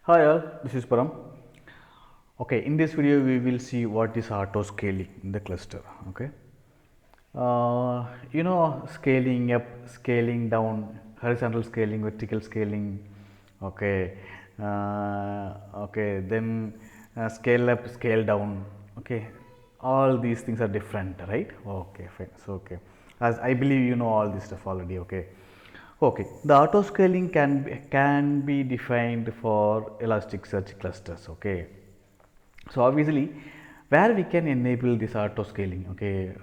Hi all, this is Param. Okay, in this video we will see what is auto scaling in the cluster. Okay, scaling up, scaling down, horizontal scaling, vertical scaling. Okay, then scale up, scale down. Okay, all these things are different, right? Okay, fine. So as I believe you know all this stuff already. Okay, the auto scaling can be defined for Elasticsearch clusters. Okay, so obviously where we can enable this auto scaling. Okay,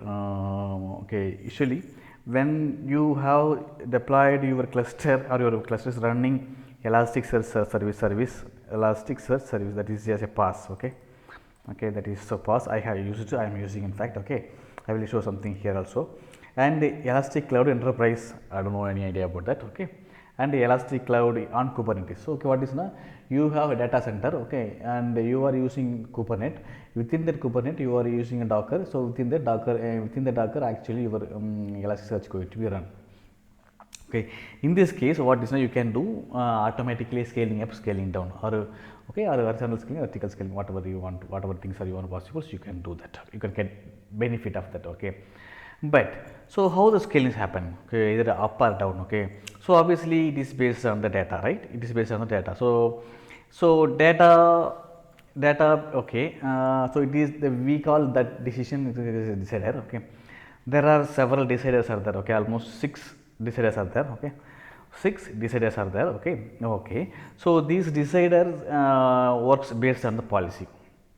usually when you have deployed your cluster or your cluster is running Elasticsearch service, that is just a pass. Okay, that is so pass I have used, I am using in fact. Okay, I will show something here also. And the Elastic Cloud Enterprise, I don't know any idea about that. Okay, and the Elastic Cloud on Kubernetes. So okay, what is now, you have a data center. Okay, and you are using Kubernetes. Within that Kubernetes you are using a Docker. So within the Docker actually your Elasticsearch going to be run. Okay, in this case what is now, you can do automatically scaling up, scaling down, or okay, or horizontal scaling, vertical scaling, whatever you want, whatever things are you want possible, so you can do that, you can get benefit of that. Okay, but so how the scalings happen? Okay, either up or down. Okay, so obviously it is based on the data, right? It is based on the data. So data. Okay, so it is the, we call that decision is a decider. Okay, there are several deciders are there. Okay, almost 6 deciders are there. Okay, 6 deciders are there. Okay, so these deciders works based on the policy.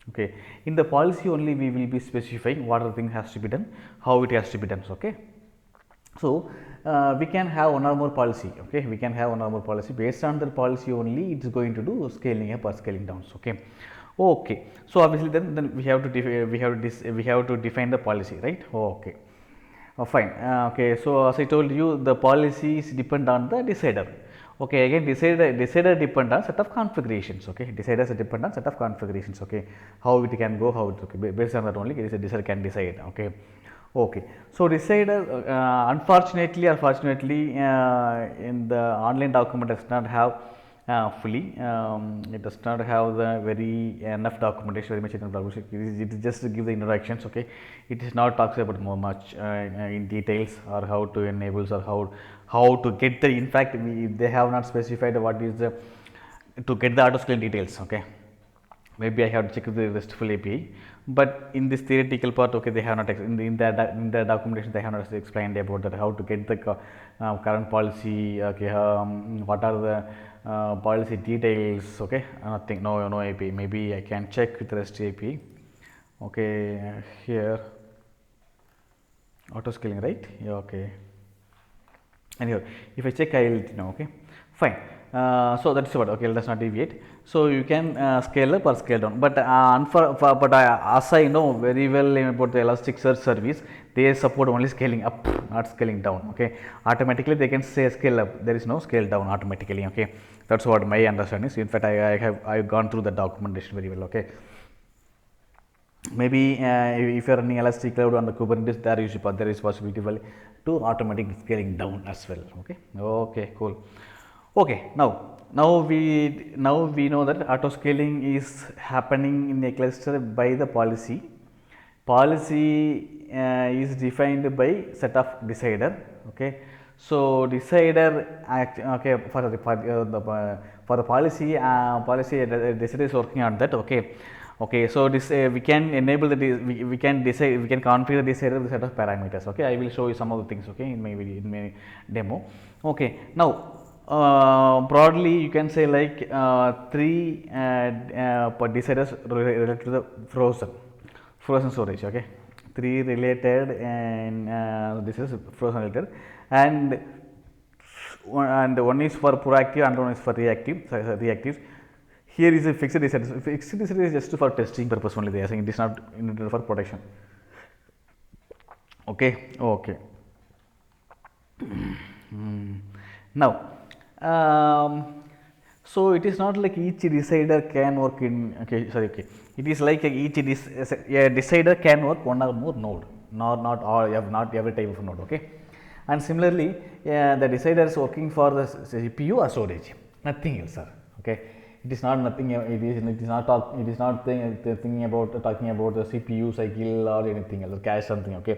Okay, in the policy only we will be specifying what are the thing has to be done, how it has to be done. Okay, so we can have one or more policy. Okay, we can have one or more policy, based on the policy only it is going to do scaling up or scaling down. Okay, so obviously then we have to we have to define the policy, right? Okay, fine. Okay, so as I told you, the policies depend on the decider. Okay, again decider depend on set of configurations. Okay, deciders depend on set of configurations. Okay, how it can go, how it, okay, based on that only decider can decide. Okay, so decider unfortunately or fortunately in the online document does not have fully, it does not have the very enough documentation, very much enough documentation. It is just to give the introductions. Okay, it is not talks about more much in details, or how to enable, or how to get the, in fact they have not specified what is the, to get the auto scaling details. Okay, maybe I have to check the RESTful API, but in this theoretical part, okay, they have not in the documentation they have not explained about that, how to get the current policy. Okay, what are the policy details. Okay, nothing, no API. Maybe I can check with REST API. Okay, here auto scaling, right? Yeah, okay. And here if I check, I will know. Okay, fine. So that's what. Okay, let's not deviate. So you can scale up or scale down, but as I know very well about the Elasticsearch service, they support only scaling up, not scaling down. Okay, automatically they can say scale up, there is no scale down automatically. Okay, that's what my understanding is. In fact, I've gone through the documentation very well. Okay, maybe if you are running Elastic Cloud on the Kubernetes, there is possibility to automatic scaling down as well. Okay, cool. Okay, now we know that auto scaling is happening in a cluster by the policy. Policy is defined by set of decider. Okay, so decider okay, for the policy decider is working on that. Okay, so this we can enable the we can decide, we can configure the decider with set of parameters. Okay, I will show you some of the things. Okay, in my demo. Okay, now broadly you can say like 3 deciders related to the frozen storage. Okay, 3 related, and this is frozen related, and one is for proactive and one is for reactive. Here is a fixed decider. Fixed decider is just for testing purpose only. They are saying it is not intended for protection. Okay. Now, so it is not like each decider can work in. Okay. It is like a decider can work one or more node, not all, not every type of node. Okay, and similarly, the decider is working for the CPU or storage, nothing else, sir. Okay, It is not nothing. It is not talk. It is not thinking about talking about the CPU cycle or anything else, cache something. Okay.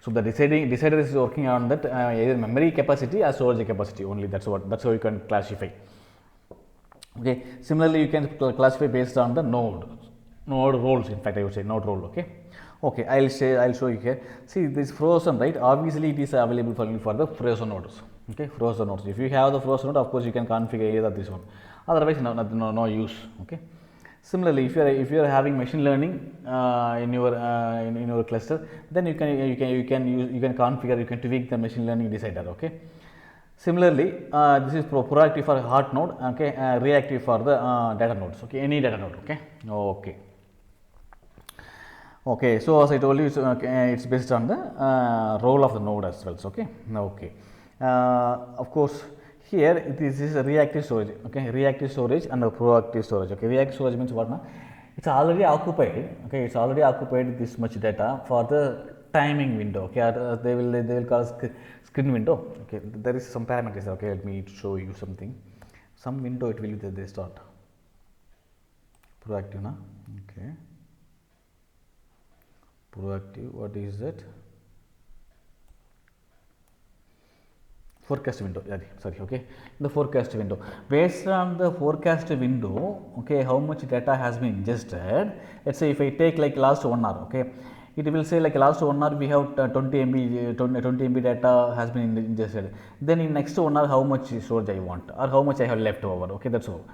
So the decider is working on that either memory capacity or storage capacity only. That's how you can classify. Okay. Similarly, you can classify based on the node roles. In fact, I would say node role. Okay. Okay. I'll show you here. See this frozen, right? Obviously, it is available for the frozen nodes. Okay, frozen nodes. If you have the frozen node, of course you can configure either this one. Otherwise, no use. Okay. Similarly, if you are having machine learning in your cluster, then you can configure, you can tweak the machine learning decider. Okay. Similarly, this is proactive for hot node. Okay, reactive for the data nodes. Okay, any data node. Okay. Okay. Okay, so as I told you, it's based on the role of the node as well. So, okay. Okay. Of course, here this is a reactive storage. Okay, reactive storage and a proactive storage. Okay, reactive storage means what? It's already occupied. Okay, it's already occupied this much data for the timing window. Okay, they will call screen window. Okay, there is some parameters. Okay, let me show you something. Some window it will be they start proactive. Na? Okay, proactive. What is that? Forecast window, sorry, okay, the forecast window. Based on the forecast window, okay, how much data has been ingested. Let's say if I take like last 1 hour, okay, it will say like last 1 hour we have 20 MB data has been ingested. Then in next 1 hour how much storage I want or how much I have left over. Okay, that's all.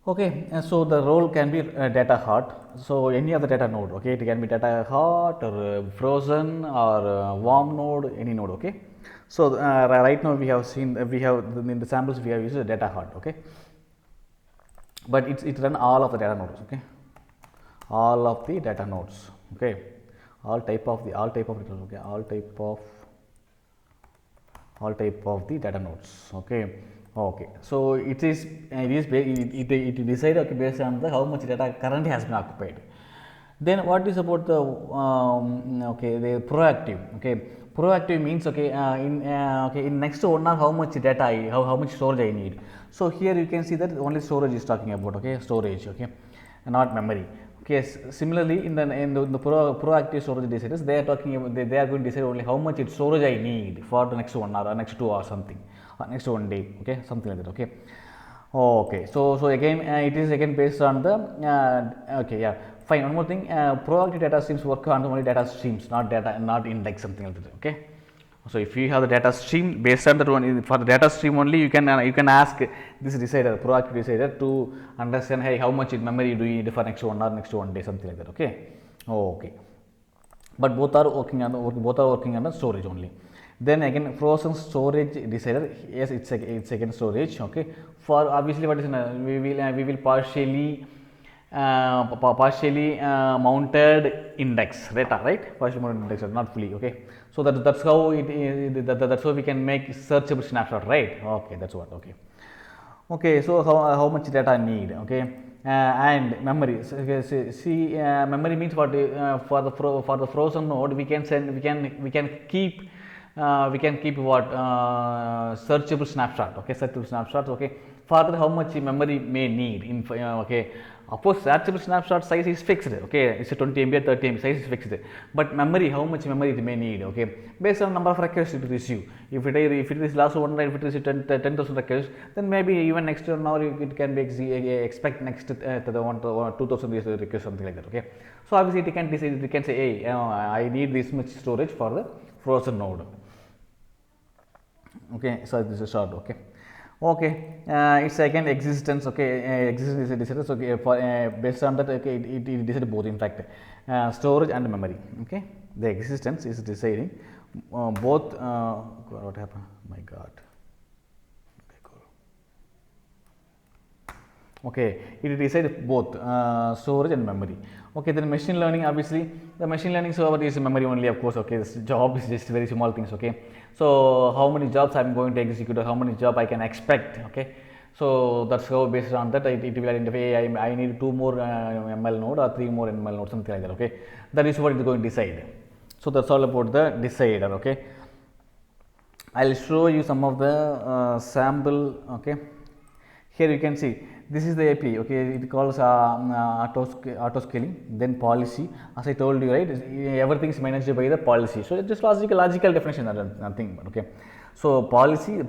Okay, so the role can be data hot. So any other data node, okay, it can be data hot or frozen or warm node, any node. Okay. So right now we have seen in the samples we have used data hot. Okay, but it run all of the data nodes. Okay, all of the data nodes. Okay, all type of the okay, all type of the data nodes. Okay. Okay, so it decide okay, based on the how much data currently has been occupied. Then what is about the okay, the proactive. Okay, proactive means okay, in next 1 hour how much data how much storage I need. So here you can see that only storage is talking about. Okay, storage. Okay, not memory. Okay, similarly in the proactive storage deciders, they are talking about they are going to decide only how much storage I need for the next 1 hour or next 2 hours something, or next 1 day. Okay, something like that. Okay. Okay, so again it is again based on the okay, yeah, fine. One more thing, proactive data streams work on only data streams, not index, something like that. Okay, so if you have the data stream, based on that one, for the data stream only you can ask this decider, proactive decider, to understand, hey, how much memory do you need for next 1 hour, next 1 day, something like that. Okay. Okay, but both are working on the storage only. Then again, frozen storage decider, yes, it's again storage. Okay, for obviously what is we will partially mounted index data, right? Partially mounted index, not fully. Okay, so that's how that's how we can make searchable snapshot, right? Okay, that's what. Okay. Okay, so how much data I need. Okay, and memory. See, memory means what? For the frozen node, we can keep what searchable snapshot. Okay, searchable snapshots. Okay, further how much memory may need in okay, of course searchable snapshot size is fixed. Okay, it's a 20 MB or 30 MB size is fixed, but memory, how much memory it may need. Okay, based on number of requests it receive. If it is last 1 night, if it is 10,000 requests, then maybe even next 1 hour it can be expect next to the 2,000 requests, something like that. Okay, so obviously it can decide, it can say, hey, I need this much storage for the frozen node. Okay, so this is short. Okay. Okay, it's again existence. Okay, existence is decided. So for, based on that, okay, it decided both, in fact, storage and memory. Okay, the existence is deciding both. What happened? My God. Okay, it decides both storage and memory. Okay, then machine learning, obviously the machine learning server is memory only, of course. Okay, this job is just very small things. Okay, so how many jobs I am going to execute, or how many job I can expect. Okay, so that's how, based on that, it will identify I need 2 more ML node or 3 more ML node, something like that. Okay, that is what it is going to decide. So that's all about the decider. Okay, I'll show you some of the sample. Okay, here you can see this is the API, okay, it calls auto scaling, then policy, as I told you, right, everything is managed by the policy. So just logical definition, nothing but, okay. So policy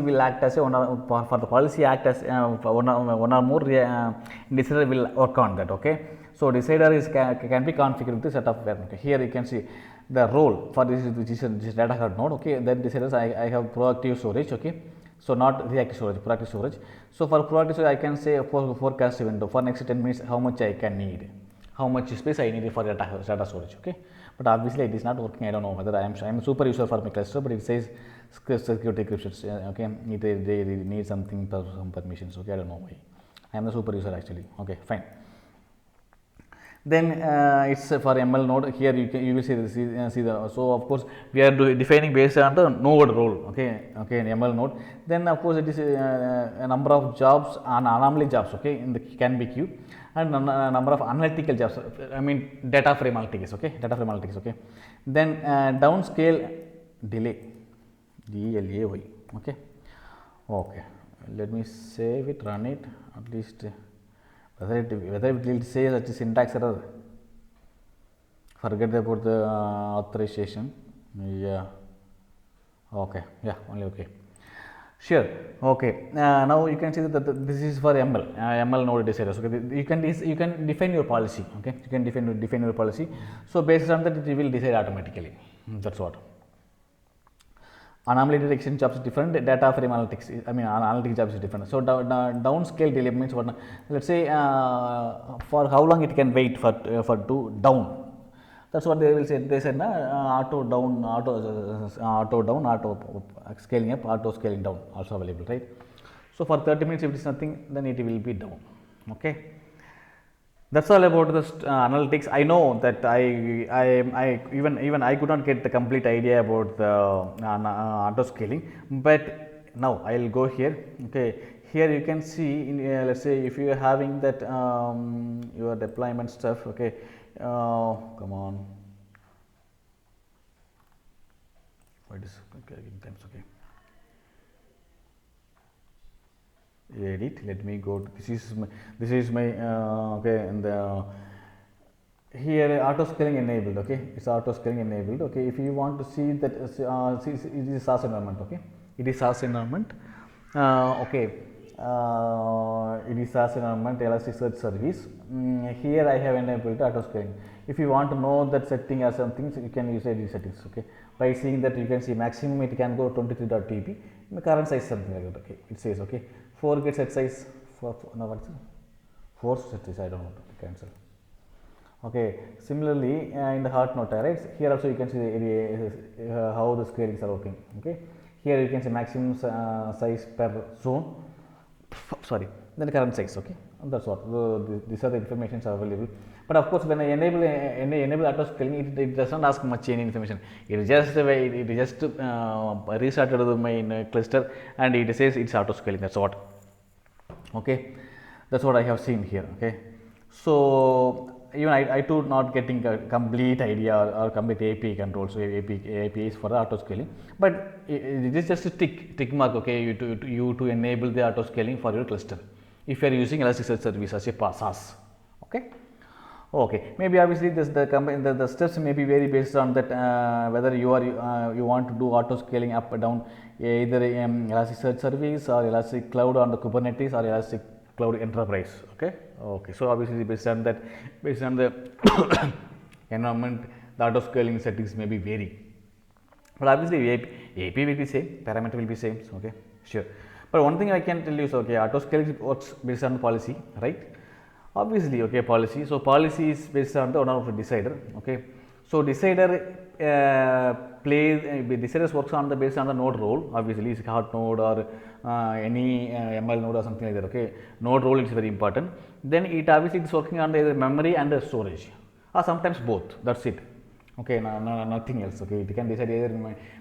will act as for the policy act as one or more decider will work on that, okay. So decider is can be configured with a set of variables. Okay. Here you can see the role for this, which is data hard node, okay. Then deciders I have proactive storage, okay. So not reactive storage, proactive storage. So for proactive storage, I can say for forecast window for next 10 minutes how much I can need, how much space I need for data storage, okay. But obviously it is not working. I don't know whether I am a super user for my cluster, but it says security encryptions, okay. They need something for some permissions, okay. I don't know why. I am the super user actually, okay, fine. Then it's for ML node. Here you will see the so of course we are defining based on the node role, okay, in ML node. Then of course it is a number of jobs, anomaly jobs, okay, in the can be queue, and a number of analytical jobs, I mean data frame analytics, okay. Then downscale delay, DLAY, okay. Let me save it, run it, at least. Whether it will say such a syntax error, forget about the authorization, yeah, okay, yeah, only okay, sure, okay. Now you can see that this is for ML node deciders, okay. You can define your policy, okay, you can define your policy. So based on that it will decide automatically, that's what. Anomaly detection jobs is different, data frame analytics, I mean analytic jobs is different. So downscale delay means what? Let's say for how long it can wait for to down. That's what they will say. They said auto down, auto scaling up, auto scaling down also available, right? So for 30 minutes if it is nothing, then it will be down, okay. That's all about the analytics. I know that even I could not get the complete idea about the auto scaling, but now I will go here, okay. Here you can see in let's say if you are having that your deployment stuff, okay. Come on, what is okay, okay. Edit, let me go to, this is my okay, and the here auto scaling enabled, okay, it's auto scaling enabled, okay. If you want to see that it is SaaS environment, okay, it is SaaS environment, okay, it is SaaS environment, Elasticsearch service. Here I have enabled auto scaling. If you want to know that setting or something, so you can use these settings, okay. By seeing that you can see maximum it can go 23.TB, the current size something like that, okay, it says, okay. 4 get set size for now what's it? 4 set size, I don't know, cancel, okay. Similarly in the hard node, right, here also you can see how the scalings are working, okay. Here you can see maximum size per zone, sorry, then the current size, okay. And that's what these are the informations are available. But of course when I enable auto scaling, it does not ask much any information. It just restarted my cluster and it says it's auto scaling, that's what, okay. That's what I have seen here, okay. So even I too not getting a complete idea or complete API controls, so APIs for the auto scaling, but it is just a tick mark, okay, you to enable the auto scaling for your cluster if you are using Elasticsearch service as a SaaS, okay. Okay, maybe obviously the steps may be vary based on that whether you want to do auto scaling up or down, either Elasticsearch service or Elastic Cloud on the Kubernetes or Elastic Cloud Enterprise, okay. Okay, so obviously based on the environment, the auto scaling settings may be vary, but obviously API will be same, parameter will be same, okay, sure. But one thing I can tell you is, okay, auto scaling works based on the policy, right? Obviously, okay, policy. So policy is based on the one of the decider, okay. So decider deciders works on the based on the node role. Obviously, it's hard node or any ML node or something like that, okay. Node role is very important. Then it obviously is working on the memory and the storage, or sometimes both. That's it. Okay, nothing else. Okay, it can decide either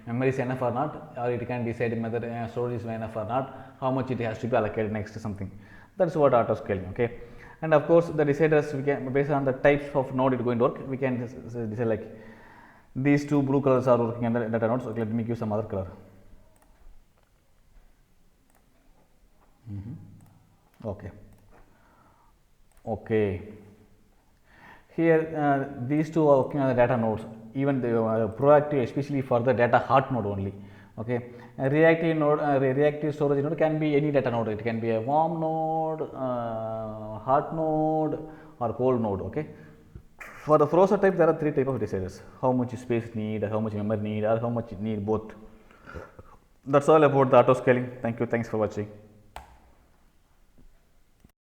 memory is enough or not, or it can decide whether storage is enough or not, how much it has to be allocated next to something. That's what auto scaling, okay. And of course the deciders, we can based on the types of node it going to work, we can just decide like these two blue colors are working on the data nodes. Okay, let me give some other color. Okay, Okay. Here, these two are working on the data nodes, even the proactive, especially for the data hot node only. Okay, a reactive node, reactive storage node can be any data node. It can be a warm node, hot node, or cold node. Okay, for the frozen type, there are three type of deciders: how much space need, how much memory need, or how much need both. That's all about the auto scaling. Thank you. Thanks for watching.